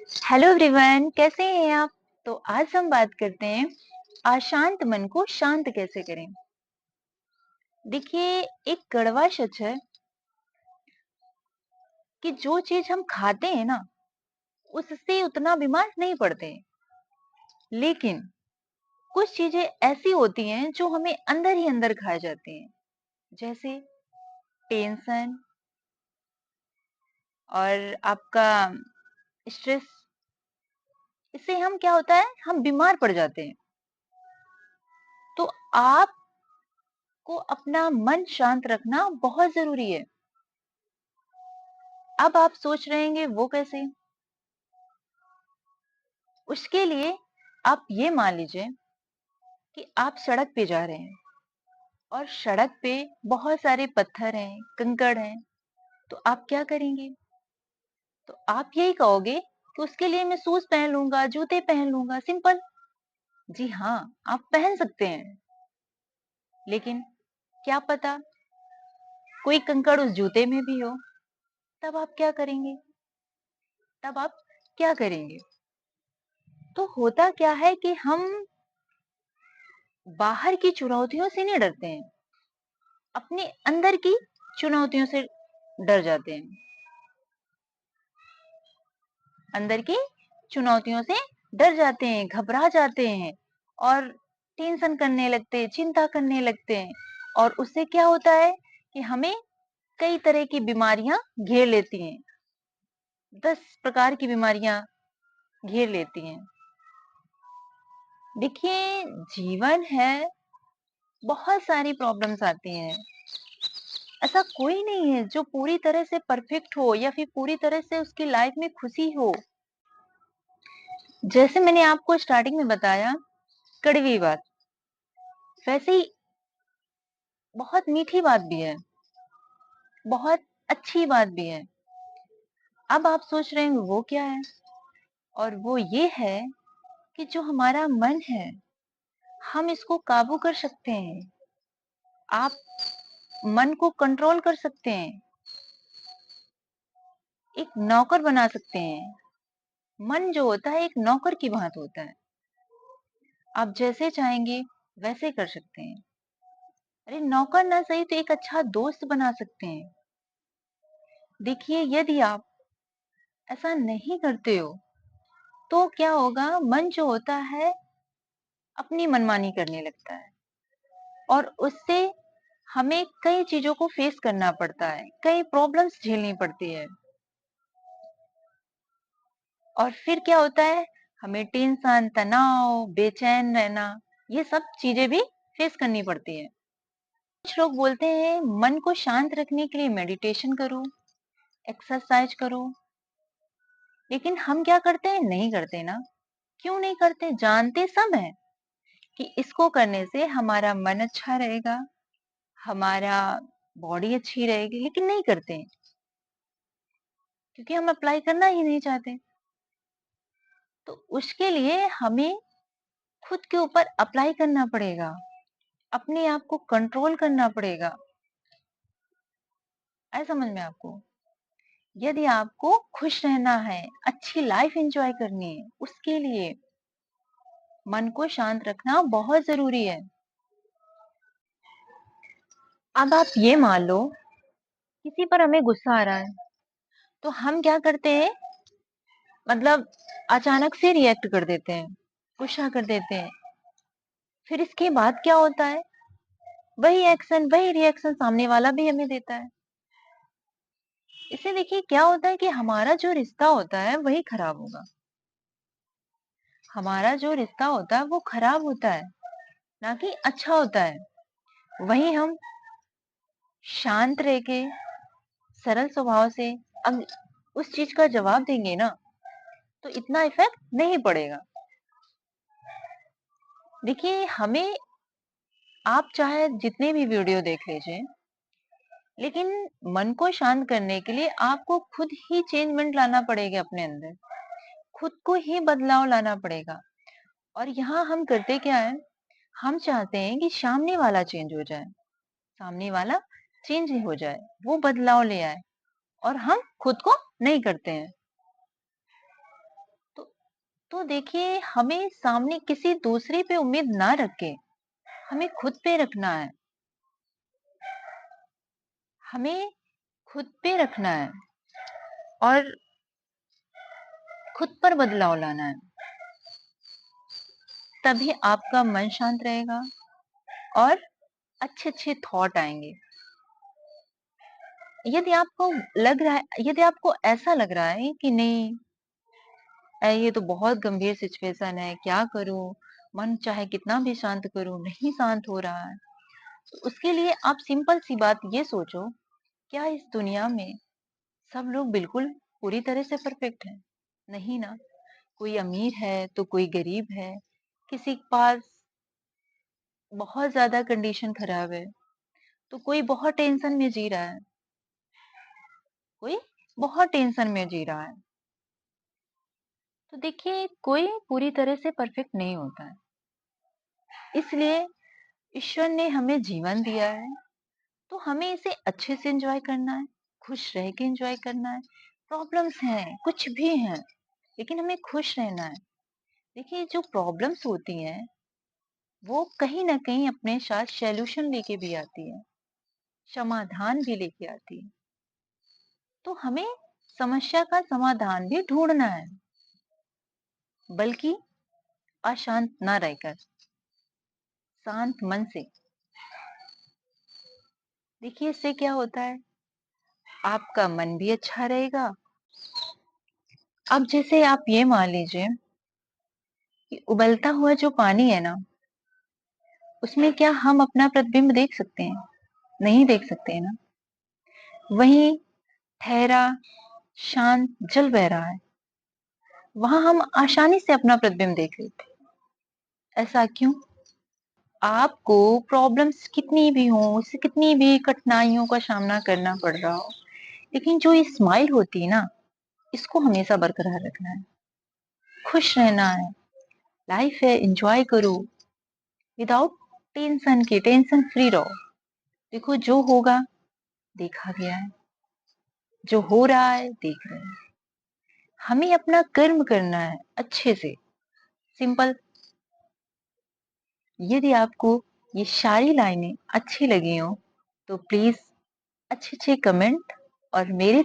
Hello everyone, कैसे हैं आप? तो आज हम बात करते हैं अशांत मन को शांत कैसे करें। देखिए, एक कड़वा सच है कि जो चीज हम खाते हैं ना, उससे उतना बीमार नहीं पड़ते हैं। लेकिन कुछ चीजें ऐसी होती हैं जो हमें अंदर ही अंदर खाए जाती हैं, जैसे टेंशन और आपका स्ट्रेस। इससे हम क्या होता है, हम बीमार पड़ जाते हैं। तो आपको अपना मन शांत रखना बहुत जरूरी है। अब आप सोच रहे होंगे वो कैसे? उसके लिए आप ये मान लीजिए कि आप सड़क पे जा रहे हैं और सड़क पे बहुत सारे पत्थर हैं, कंकड़ हैं। तो आप क्या करेंगे? तो आप यही कहोगे कि उसके लिए मैं शूज पहन लूंगा, जूते पहन लूंगा, सिंपल। जी हाँ, आप पहन सकते हैं। लेकिन क्या पता कोई कंकड़ उस जूते में भी हो। तब आप क्या करेंगे? तब आप क्या करेंगे? तो होता क्या है कि हम बाहर की चुनौतियों से नहीं डरते हैं, अपने अंदर की चुनौतियों से डर जाते हैं। अंदर की चुनौतियों से डर जाते हैं, घबरा जाते हैं और टेंशन करने लगते हैं, चिंता करने लगते हैं। और उससे क्या होता है कि हमें कई तरह की बीमारियां घेर लेती हैं। 10 प्रकार की बीमारियां घेर लेती हैं। देखिए, जीवन है, बहुत सारी प्रॉब्लम्स आती हैं। ऐसा कोई नहीं है जो पूरी तरह से परफेक्ट हो या फिर पूरी तरह से उसकी लाइफ में खुशी हो। जैसे मैंने आपको स्टार्टिंग में बताया, कड़वी बात, वैसे ही बहुत मीठी बात भी है, बहुत अच्छी बात भी है। अब आप सोच रहे हैं वो क्या है? और वो ये है कि जो हमारा मन है, हम इसको काबू कर सकते हैं। आप मन को कंट्रोल कर सकते हैं, एक नौकर बना सकते हैं। मन जो होता है एक नौकर की भांति होता है। आप जैसे चाहेंगे वैसे कर सकते हैं। अरे नौकर ना सही तो एक अच्छा दोस्त बना सकते हैं। देखिए, यदि आप ऐसा नहीं करते हो तो क्या होगा, मन जो होता है अपनी मनमानी करने लगता है और उससे हमें कई चीजों को फेस करना पड़ता है, कई प्रॉब्लम्स झेलनी पड़ती है। और फिर क्या होता है, हमें टेंशन, तनाव, बेचैन रहना, ये सब चीजें भी फेस करनी पड़ती है। कुछ लोग बोलते हैं मन को शांत रखने के लिए मेडिटेशन करो, एक्सरसाइज करो। लेकिन हम क्या करते हैं? नहीं करते ना। क्यों नहीं करते? जानते सब है कि इसको करने से हमारा मन अच्छा रहेगा, हमारा बॉडी अच्छी रहेगी, लेकिन नहीं करते हैं, क्योंकि हम अप्लाई करना ही नहीं चाहते। तो उसके लिए हमें खुद के ऊपर अप्लाई करना पड़ेगा, अपने आप को कंट्रोल करना पड़ेगा। ऐसा समझ में आपको? यदि आपको खुश रहना है, अच्छी लाइफ एंजॉय करनी है, उसके लिए मन को शांत रखना बहुत जरूरी है। अब आप ये मान लो, किसी पर हमें गुस्सा आ रहा है, तो हम क्या करते हैं, मतलब अचानक से रिएक्ट कर देते हैं, गुस्सा कर देते हैं। फिर इसके बाद क्या होता है, वही एक्शन, वही रिएक्शन सामने वाला भी हमें देता है। इससे देखिए क्या होता है कि हमारा जो रिश्ता होता है वही खराब होगा। हमारा जो रिश्ता होता है वो खराब होता है, ना कि अच्छा होता है। वही हम शांत रह के, सरल स्वभाव से अग उस चीज का जवाब देंगे ना, तो इतना इफेक्ट नहीं पड़ेगा। देखिए, हमें, आप चाहे जितने भी वीडियो देख लीजिए, लेकिन मन को शांत करने के लिए आपको खुद ही चेंजमेंट लाना पड़ेगा अपने अंदर, खुद को ही बदलाव लाना पड़ेगा। और यहाँ हम करते क्या है, हम चाहते हैं कि सामने वाला चेंज हो जाए, सामने वाला चेंज हो जाए, वो बदलाव ले आए, और हम खुद को नहीं करते हैं। तो देखिए, हमें सामने किसी दूसरे पे उम्मीद ना रख के, हमें खुद पे रखना है। हमें खुद पे रखना है और खुद पर बदलाव लाना है। तभी आपका मन शांत रहेगा और अच्छे-अच्छे थॉट आएँगे। यदि आपको ऐसा लग रहा है कि नहीं, ये तो बहुत गंभीर सिचुएशन है, क्या करूँ? मन चाहे कितना भी शांत करूँ, नहीं शांत हो रहा है। तो उसके लिए आप सिंपल सी बात ये सोचो, क्या इस दुनिया में सब लोग बिल्कुल पूरी तरह से परफेक्ट हैं? नहीं ना। कोई अमीर है, तो कोई गरीब है, किसी के पास बहुत ज़्यादा कंडीशन खराब है, तो कोई बहुत टेंशन में जी रहा है, कोई बहुत टेंशन में जी रहा है। तो देखिए, कोई पूरी तरह से परफेक्ट नहीं होता है। इसलिए ईश्वर ने हमें जीवन दिया है, तो हमें इसे अच्छे से एन्जॉय करना है, खुश रह के एन्जॉय करना है। प्रॉब्लम्स हैं, कुछ भी हैं, लेकिन हमें खुश रहना है। देखिए, जो प्रॉब्लम्स होती हैं, वो कहीं न कहीं अपने साथ सॉल्यूशन लेके भी आती है, समाधान भी लेके आती है। तो हमें समस्या का समाधान भी ढूँढना है, बल्कि अशांत ना रहकर, शांत मन से। देखिए, इससे क्या होता है, आपका मन भी अच्छा रहेगा। अब जैसे आप ये मान लीजिए कि उबलता हुआ जो पानी है ना, उसमें क्या हम अपना प्रतिबिंब देख सकते हैं? नहीं देख सकते हैं ना। वहीं ठहरा, शांत जल बह रहा है, वहां हम आसानी से अपना प्रतिबिंब देख लेते हैं। ऐसा क्यों? आपको प्रॉब्लम्स कितनी भी हो, उससे कितनी भी कठिनाइयों का सामना करना पड़ रहा हो, लेकिन जो ये स्माइल होती है ना, इसको हमेशा बरकरार रखना है। खुश रहना है, लाइफ है, एंजॉय करो विदाउट टेंशन के, टेंशन फ्री रहो। देखो, जो होगा देखा गया है, जो हो रहा है देख रहे हैं। हमें अपना कर्म करना है अच्छे से, सिंपल। यदि आपको ये सारी लाइनें अच्छी लगी हो, तो प्लीज अच्छे अच्छे कमेंट और मेरे